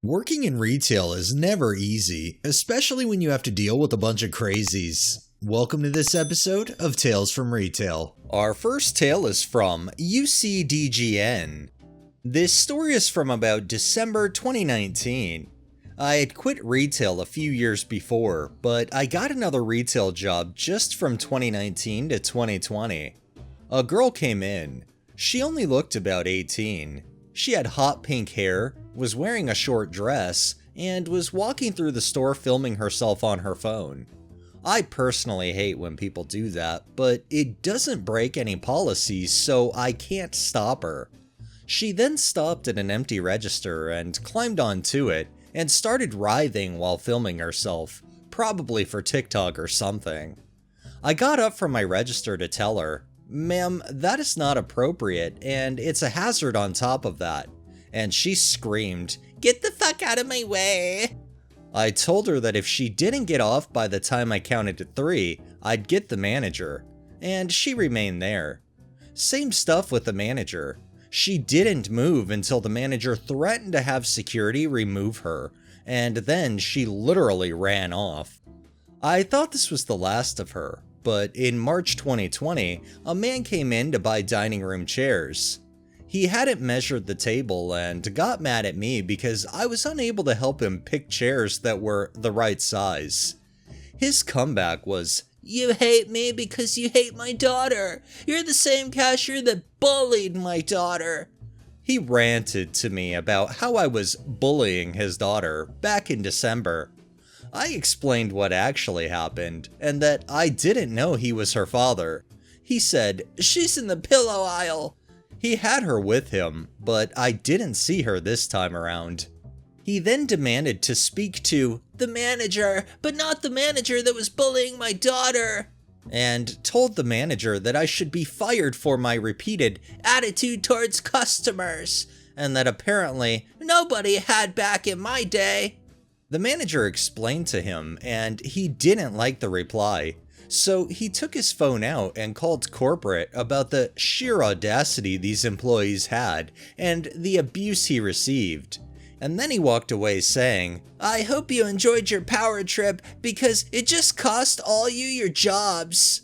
Working in retail is never easy, especially when you have to deal with a bunch of crazies. Welcome to this episode of Tales from Retail. Our first tale is from UCDGN. This story is from about December 2019. I had quit retail a few years before, but I got another retail job just from 2019 to 2020. A girl came in. She only looked about 18. She had hot pink hair, was wearing a short dress, and was walking through the store filming herself on her phone. I personally hate when people do that, but it doesn't break any policies, so I can't stop her. She then stopped at an empty register and climbed onto it and started writhing while filming herself, probably for TikTok or something. I got up from my register to tell her, "Ma'am, that is not appropriate, and it's a hazard on top of that." And she screamed, "Get the fuck out of my way!" I told her that if she didn't get off by the time I counted to 3, I'd get the manager. And she remained there. Same stuff with the manager. She didn't move until the manager threatened to have security remove her, and then she literally ran off. I thought this was the last of her, but in March 2020, a man came in to buy dining room chairs. He hadn't measured the table and got mad at me because I was unable to help him pick chairs that were the right size. His comeback was, "You hate me because you hate my daughter. You're the same cashier that bullied my daughter." He ranted to me about how I was bullying his daughter back in December. I explained what actually happened, and that I didn't know he was her father. He said, "She's in the pillow aisle." He had her with him, but I didn't see her this time around. He then demanded to speak to the manager, but not the manager that was bullying my daughter, and told the manager that I should be fired for my repeated attitude towards customers, and that apparently nobody had back in my day. The manager explained to him, and he didn't like the reply. So he took his phone out and called corporate about the sheer audacity these employees had and the abuse he received. And then he walked away saying, "I hope you enjoyed your power trip because it just cost all you your jobs."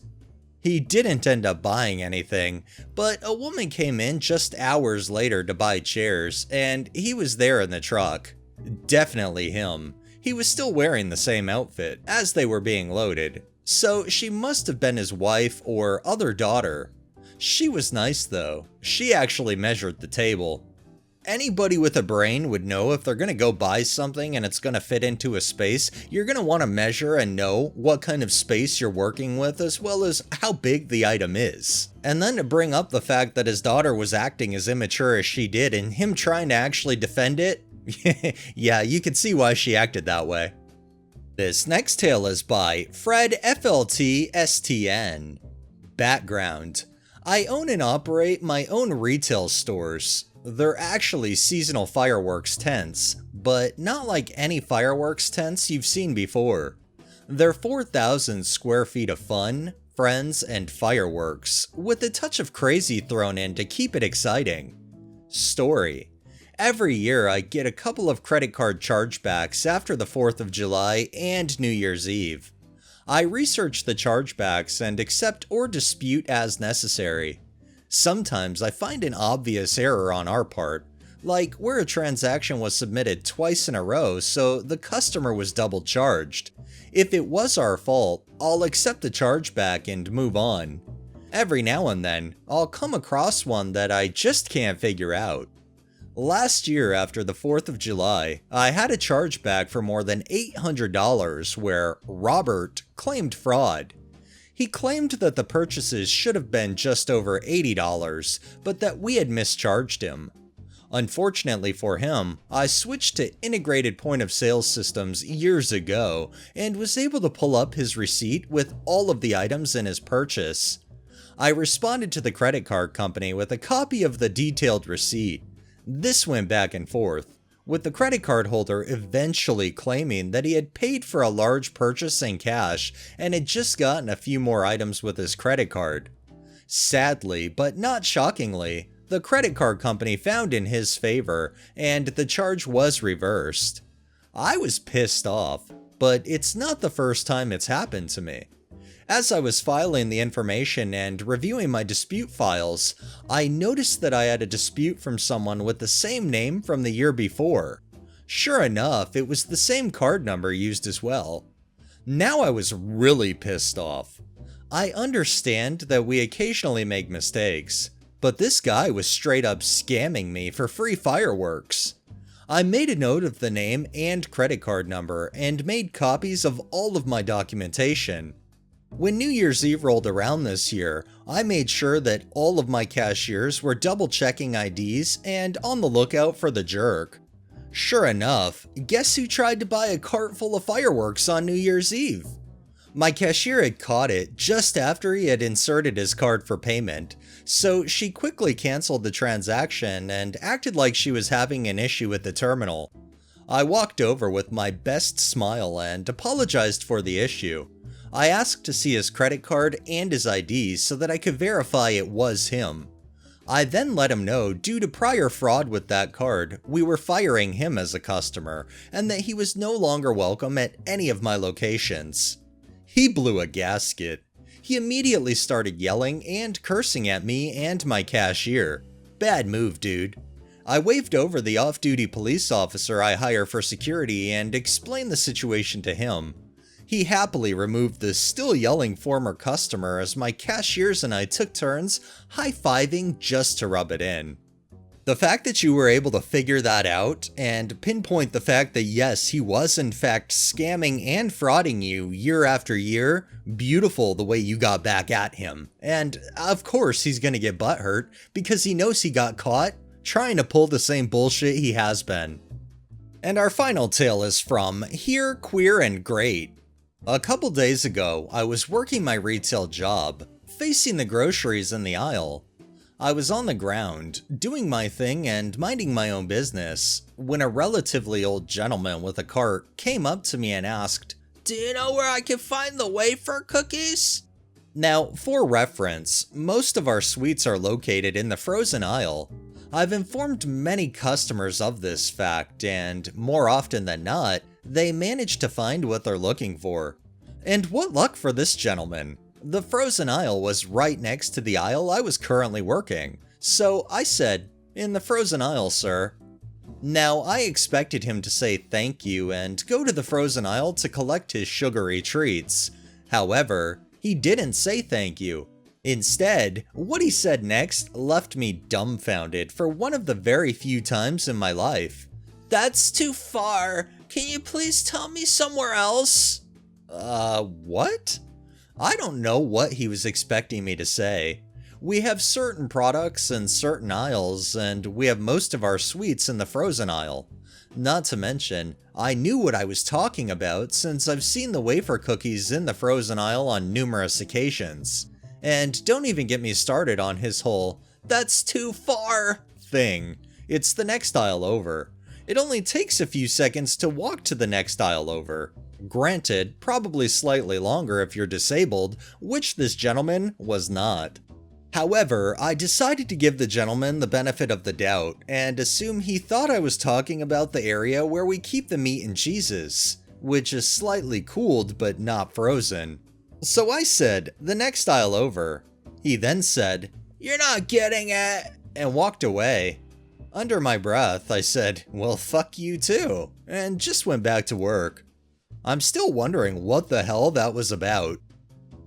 He didn't end up buying anything, but a woman came in just hours later to buy chairs, and he was there in the truck. Definitely him. He was still wearing the same outfit as they were being loaded. So she must have been his wife or other daughter. She was nice though. She actually measured the table. Anybody with a brain would know if they're gonna go buy something and it's gonna fit into a space, you're gonna wanna measure and know what kind of space you're working with as well as how big the item is. And then to bring up the fact that his daughter was acting as immature as she did and him trying to actually defend it, yeah, you could see why she acted that way. This next tale is by Fred FLTSTN. Background: I own and operate my own retail stores. They're actually seasonal fireworks tents, but not like any fireworks tents you've seen before. They're 4,000 square feet of fun, friends, and fireworks, with a touch of crazy thrown in to keep it exciting. Story: every year I get a couple of credit card chargebacks after the 4th of July and New Year's Eve. I research the chargebacks and accept or dispute as necessary. Sometimes I find an obvious error on our part, like where a transaction was submitted twice in a row so the customer was double charged. If it was our fault, I'll accept the chargeback and move on. Every now and then, I'll come across one that I just can't figure out. Last year after the 4th of July, I had a chargeback for more than $800 where Robert claimed fraud. He claimed that the purchases should have been just over $80, but that we had mischarged him. Unfortunately for him, I switched to integrated point of sale systems years ago and was able to pull up his receipt with all of the items in his purchase. I responded to the credit card company with a copy of the detailed receipt. This went back and forth, with the credit card holder eventually claiming that he had paid for a large purchase in cash and had just gotten a few more items with his credit card. Sadly, but not shockingly, the credit card company found in his favor, and the charge was reversed. I was pissed off, but it's not the first time it's happened to me. As I was filing the information and reviewing my dispute files, I noticed that I had a dispute from someone with the same name from the year before. Sure enough, it was the same card number used as well. Now I was really pissed off. I understand that we occasionally make mistakes, but this guy was straight up scamming me for free fireworks. I made a note of the name and credit card number and made copies of all of my documentation. When New Year's Eve rolled around this year, I made sure that all of my cashiers were double checking IDs and on the lookout for the jerk. Sure enough, guess who tried to buy a cart full of fireworks on New Year's Eve? My cashier had caught it just after he had inserted his card for payment, so she quickly canceled the transaction and acted like she was having an issue with the terminal. I walked over with my best smile and apologized for the issue. I asked to see his credit card and his IDs so that I could verify it was him. I then let him know due to prior fraud with that card, we were firing him as a customer and that he was no longer welcome at any of my locations. He blew a gasket. He immediately started yelling and cursing at me and my cashier. Bad move, dude. I waved over the off-duty police officer I hire for security and explained the situation to him. He happily removed the still yelling former customer as my cashiers and I took turns high-fiving just to rub it in. The fact that you were able to figure that out and pinpoint the fact that yes, he was in fact scamming and frauding you year after year, beautiful the way you got back at him. And of course he's gonna get butthurt because he knows he got caught trying to pull the same bullshit he has been. And our final tale is from Here, Queer and Great. A couple days ago, I was working my retail job, facing the groceries in the aisle. I was on the ground, doing my thing and minding my own business, when a relatively old gentleman with a cart came up to me and asked, "Do you know where I can find the wafer cookies?" Now, for reference, most of our sweets are located in the frozen aisle. I've informed many customers of this fact, and more often than not, they manage to find what they're looking for. And what luck for this gentleman. The frozen aisle was right next to the aisle I was currently working, so I said, "In the frozen aisle, sir." Now, I expected him to say thank you and go to the frozen aisle to collect his sugary treats. However, he didn't say thank you. Instead, what he said next left me dumbfounded for one of the very few times in my life. "That's too far. Can you please tell me somewhere else?" What? I don't know what he was expecting me to say. We have certain products in certain aisles, and we have most of our sweets in the frozen aisle. Not to mention, I knew what I was talking about since I've seen the wafer cookies in the frozen aisle on numerous occasions. And don't even get me started on his whole, "that's too far" thing. It's the next aisle over. It only takes a few seconds to walk to the next aisle over. Granted, probably slightly longer if you're disabled, which this gentleman was not. However, I decided to give the gentleman the benefit of the doubt and assume he thought I was talking about the area where we keep the meat and cheeses, which is slightly cooled but not frozen. So I said, "The next aisle over." He then said, "You're not getting it," and walked away. Under my breath, I said, "Well, fuck you too," and just went back to work. I'm still wondering what the hell that was about.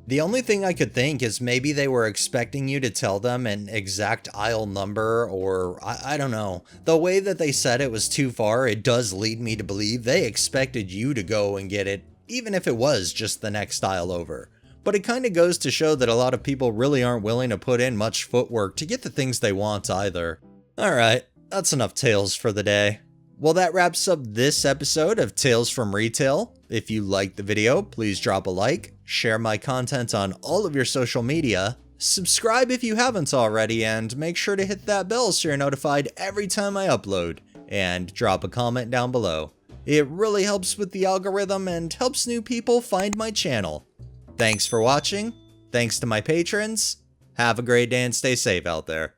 The only thing I could think is maybe they were expecting you to tell them an exact aisle number, or I don't know. The way that they said it was too far, it does lead me to believe they expected you to go and get it, even if it was just the next aisle over. But it kinda goes to show that a lot of people really aren't willing to put in much footwork to get the things they want either. Alright, that's enough tales for the day. Well, that wraps up this episode of Tales from Retail. If you liked the video, please drop a like, share my content on all of your social media, subscribe if you haven't already, and make sure to hit that bell so you're notified every time I upload, and drop a comment down below. It really helps with the algorithm and helps new people find my channel. Thanks for watching, thanks to my patrons, have a great day and stay safe out there.